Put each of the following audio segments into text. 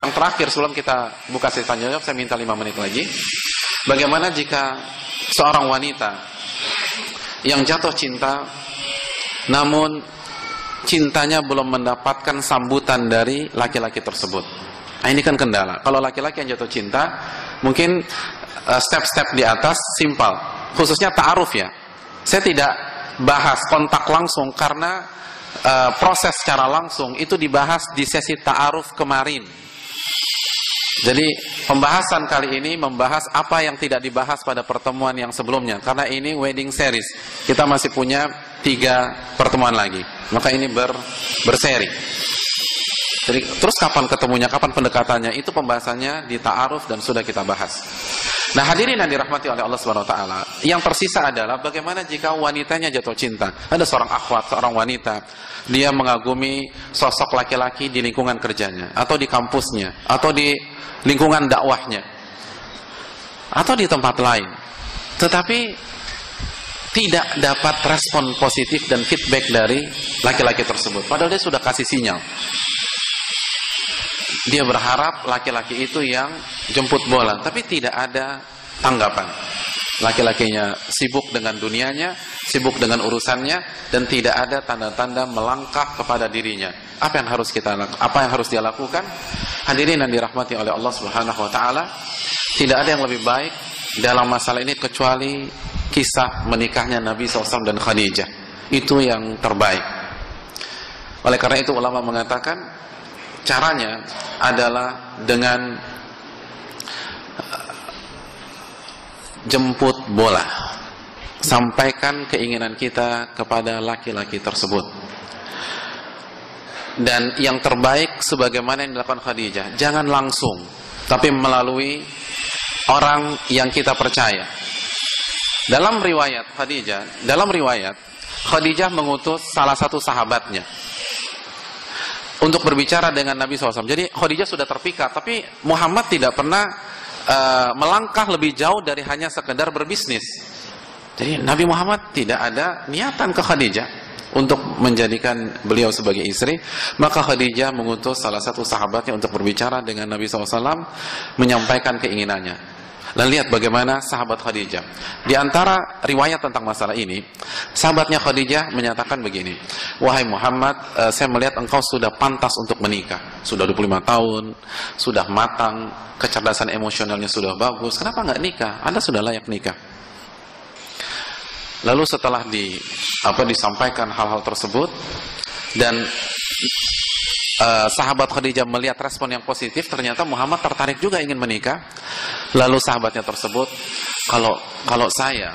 Yang terakhir sebelum kita buka sesi tanya jawab, saya minta 5 menit lagi. Bagaimana jika seorang wanita yang jatuh cinta, namun cintanya belum mendapatkan sambutan dari laki-laki tersebut? Nah, ini kan kendala. Kalau laki-laki yang jatuh cinta, mungkin step-step di atas simpel, khususnya ta'aruf ya. Saya tidak bahas kontak langsung karena proses secara langsung itu dibahas di sesi ta'aruf kemarin. Jadi pembahasan kali ini membahas apa yang tidak dibahas pada pertemuan yang sebelumnya. Karena ini wedding series, kita masih punya 3 pertemuan lagi. Maka ini berseri. Jadi terus kapan ketemunya, kapan pendekatannya, itu pembahasannya di ta'aruf dan sudah kita bahas. Nah, hadirin yang dirahmati oleh Allah Subhanahu wa taala, yang tersisa adalah bagaimana jika wanitanya jatuh cinta. Ada seorang akhwat, seorang wanita, dia mengagumi sosok laki-laki di lingkungan kerjanya, atau di kampusnya, atau di lingkungan dakwahnya, atau di tempat lain, tetapi tidak dapat respon positif dan feedback dari laki-laki tersebut. Padahal dia sudah kasih sinyal. Dia berharap laki-laki itu yang jemput bola, tapi tidak ada tanggapan. Laki-lakinya sibuk dengan dunianya, sibuk dengan urusannya, dan tidak ada tanda-tanda melangkah kepada dirinya. Apa yang harus dia lakukan? Hadirin yang dirahmati oleh Allah Subhanahu wa taala, tidak ada yang lebih baik dalam masalah ini kecuali kisah menikahnya Nabi SAW dan Khadijah. Itu yang terbaik. Oleh karena itu ulama mengatakan caranya adalah dengan jemput bola. Sampaikan keinginan kita kepada laki-laki tersebut. Dan yang terbaik sebagaimana yang dilakukan Khadijah, jangan langsung, tapi melalui orang yang kita percaya. Dalam riwayat Khadijah mengutus salah satu sahabatnya untuk berbicara dengan Nabi SAW. Jadi Khadijah sudah terpikat, tapi Muhammad tidak pernah melangkah lebih jauh dari hanya sekedar berbisnis. Jadi Nabi Muhammad tidak ada niatan ke Khadijah untuk menjadikan beliau sebagai istri. Maka Khadijah mengutus salah satu sahabatnya untuk berbicara dengan Nabi SAW, menyampaikan keinginannya. Dan lihat bagaimana sahabat Khadijah. Di antara riwayat tentang masalah ini, sahabatnya Khadijah menyatakan begini, "Wahai Muhammad, saya melihat engkau sudah pantas untuk menikah. Sudah 25 tahun, sudah matang, kecerdasan emosionalnya sudah bagus. Kenapa nggak nikah? Anda sudah layak nikah." Lalu setelah disampaikan hal-hal tersebut, dan sahabat Khadijah melihat respon yang positif, ternyata Muhammad tertarik juga ingin menikah. Lalu sahabatnya tersebut, kalau saya,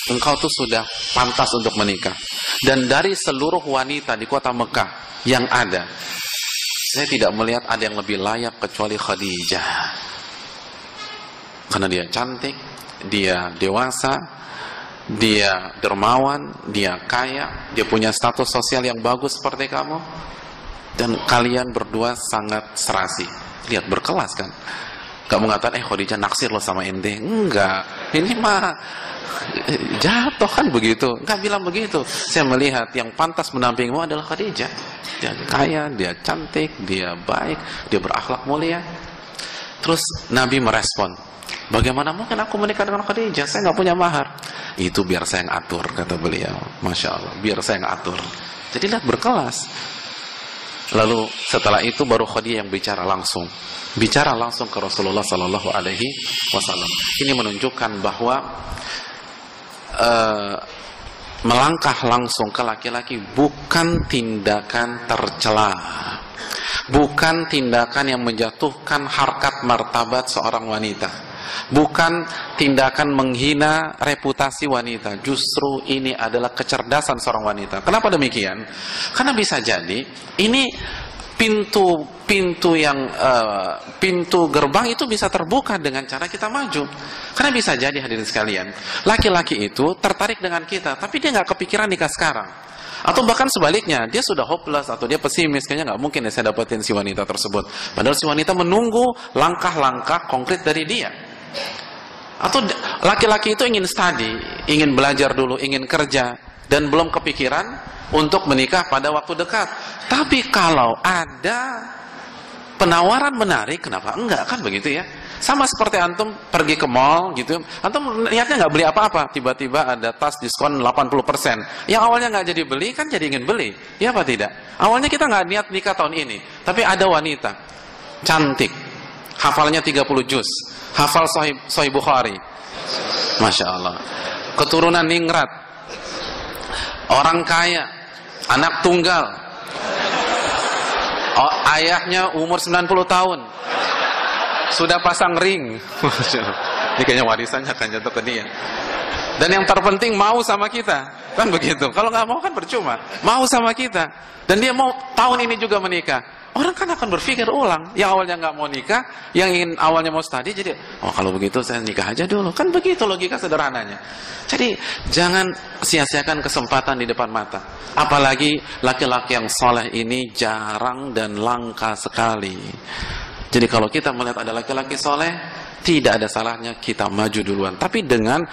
engkau tuh sudah pantas untuk menikah. Dan dari seluruh wanita di kota Mekah yang ada, saya tidak melihat ada yang lebih layak kecuali Khadijah. Karena dia cantik, dia dewasa, dia dermawan, dia kaya, dia punya status sosial yang bagus seperti kamu. Dan kalian berdua sangat serasi. Lihat, berkelas kan? Gak mengatakan, Khadijah naksir lo sama ente. Enggak, ini mah jatuh kan begitu. Enggak bilang begitu. Saya melihat yang pantas mendampingimu adalah Khadijah. Dia kaya, dia cantik, dia baik, dia berakhlak mulia. Terus Nabi merespon, bagaimana mungkin aku menikah dengan Khadijah? Saya gak punya mahar. Itu biar saya yang atur, kata beliau. Masya Allah, biar saya yang atur. Jadi lihat, berkelas. Lalu setelah itu baru Khadijah yang bicara langsung ke Rasulullah Sallallahu Alaihi Wasallam. Ini menunjukkan bahwa melangkah langsung ke laki-laki bukan tindakan tercela, bukan tindakan yang menjatuhkan harkat martabat seorang wanita, bukan tindakan menghina reputasi wanita. Justru ini adalah kecerdasan seorang wanita. Kenapa demikian? Karena bisa jadi ini pintu gerbang itu bisa terbuka dengan cara kita maju. Karena bisa jadi, hadirin sekalian, laki-laki itu tertarik dengan kita, tapi dia nggak kepikiran nikah sekarang. Atau bahkan sebaliknya, dia sudah hopeless atau dia pesimis, kayaknya nggak mungkin ya saya dapetin si wanita tersebut. Padahal si wanita menunggu langkah-langkah konkret dari dia. Atau laki-laki itu ingin study, ingin belajar dulu, ingin kerja, dan belum kepikiran untuk menikah pada waktu dekat. Tapi kalau ada penawaran menarik, kenapa enggak, kan begitu ya. Sama seperti antum pergi ke mall gitu, antum niatnya nggak beli apa-apa, tiba-tiba ada tas diskon 80%. Yang awalnya nggak jadi beli, kan jadi ingin beli, ya apa tidak? Awalnya kita nggak niat nikah tahun ini, tapi ada wanita cantik, hafalnya 30 juz, hafal Sahih Bukhari, Masya Allah, keturunan ningrat, orang kaya, anak tunggal, ayahnya umur 90 tahun, sudah pasang ring. Ini kayaknya warisannya akan jatuh ke dia. Dan yang terpenting mau sama kita, kan begitu. Kalau nggak mau kan percuma. Mau sama kita, dan dia mau tahun ini juga menikah. Orang kan akan berpikir ulang. Yang awalnya nggak mau nikah, yang ingin awalnya mau studi, jadi oh kalau begitu saya nikah aja dulu. Kan begitu logika sederhananya. Jadi jangan sia-siakan kesempatan di depan mata. Apalagi laki-laki yang soleh ini jarang dan langka sekali. Jadi kalau kita melihat ada laki-laki soleh, tidak ada salahnya kita maju duluan. Tapi dengan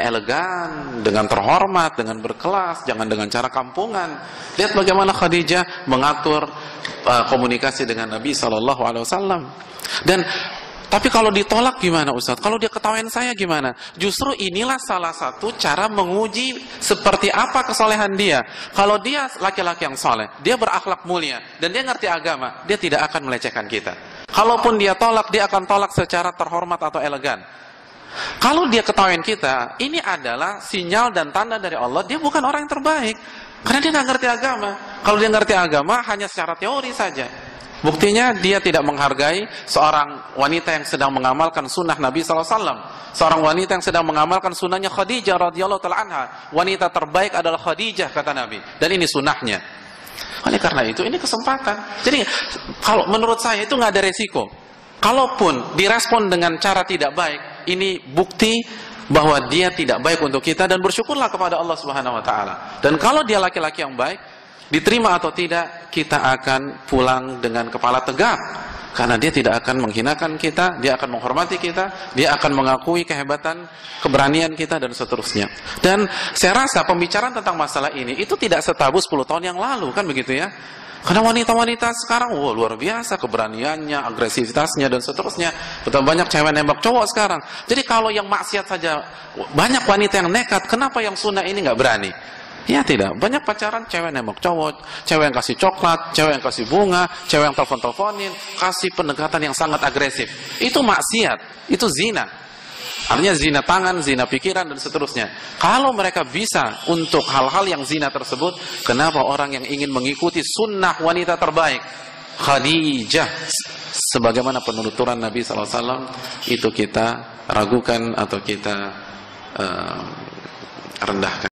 elegan, dengan terhormat, dengan berkelas, jangan dengan cara kampungan. Lihat bagaimana Khadijah mengatur komunikasi dengan Nabi SAW. Dan tapi kalau ditolak gimana Ustaz? Kalau dia ketawain saya gimana? Justru inilah salah satu cara menguji seperti apa kesolehan dia. Kalau dia laki-laki yang soleh, dia berakhlak mulia, dan dia ngerti agama, dia tidak akan melecehkan kita. Kalaupun dia tolak, dia akan tolak secara terhormat atau elegan. Kalau dia ketawain kita, ini adalah sinyal dan tanda dari Allah, dia bukan orang yang terbaik. Karena dia nggak ngerti agama. Kalau dia ngerti agama, hanya secara teori saja. Buktinya dia tidak menghargai seorang wanita yang sedang mengamalkan sunnah Nabi SAW. Seorang wanita yang sedang mengamalkan sunnahnya Khadijah radhiyallahu ta'ala anha. Wanita terbaik adalah Khadijah, kata Nabi. Dan ini sunnahnya. Oleh karena itu, ini kesempatan. Jadi, kalau menurut saya itu nggak ada resiko. Kalaupun direspon dengan cara tidak baik, ini bukti bahwa dia tidak baik untuk kita, dan bersyukurlah kepada Allah Subhanahu Wa Taala. Dan kalau dia laki-laki yang baik, diterima atau tidak, kita akan pulang dengan kepala tegak. Karena dia tidak akan menghinakan kita, dia akan menghormati kita, dia akan mengakui kehebatan, keberanian kita, dan seterusnya. Dan saya rasa pembicaraan tentang masalah ini itu tidak setabu 10 tahun yang lalu, kan begitu ya. Karena wanita-wanita sekarang, luar biasa keberaniannya, agresivitasnya, dan seterusnya. Betul banyak cewek nembak cowok sekarang. Jadi kalau yang maksiat saja banyak wanita yang nekat, kenapa yang sunnah ini nggak berani? Ya tidak, banyak pacaran cewek nembak cowok, cewek yang kasih coklat, cewek yang kasih bunga, cewek yang telepon-teleponin, kasih pendekatan yang sangat agresif. Itu maksiat, itu zina. Artinya zina tangan, zina pikiran, dan seterusnya. Kalau mereka bisa untuk hal-hal yang zina tersebut, kenapa orang yang ingin mengikuti sunnah wanita terbaik Khadijah sebagaimana penuturan Nabi SAW itu kita ragukan atau kita rendahkan?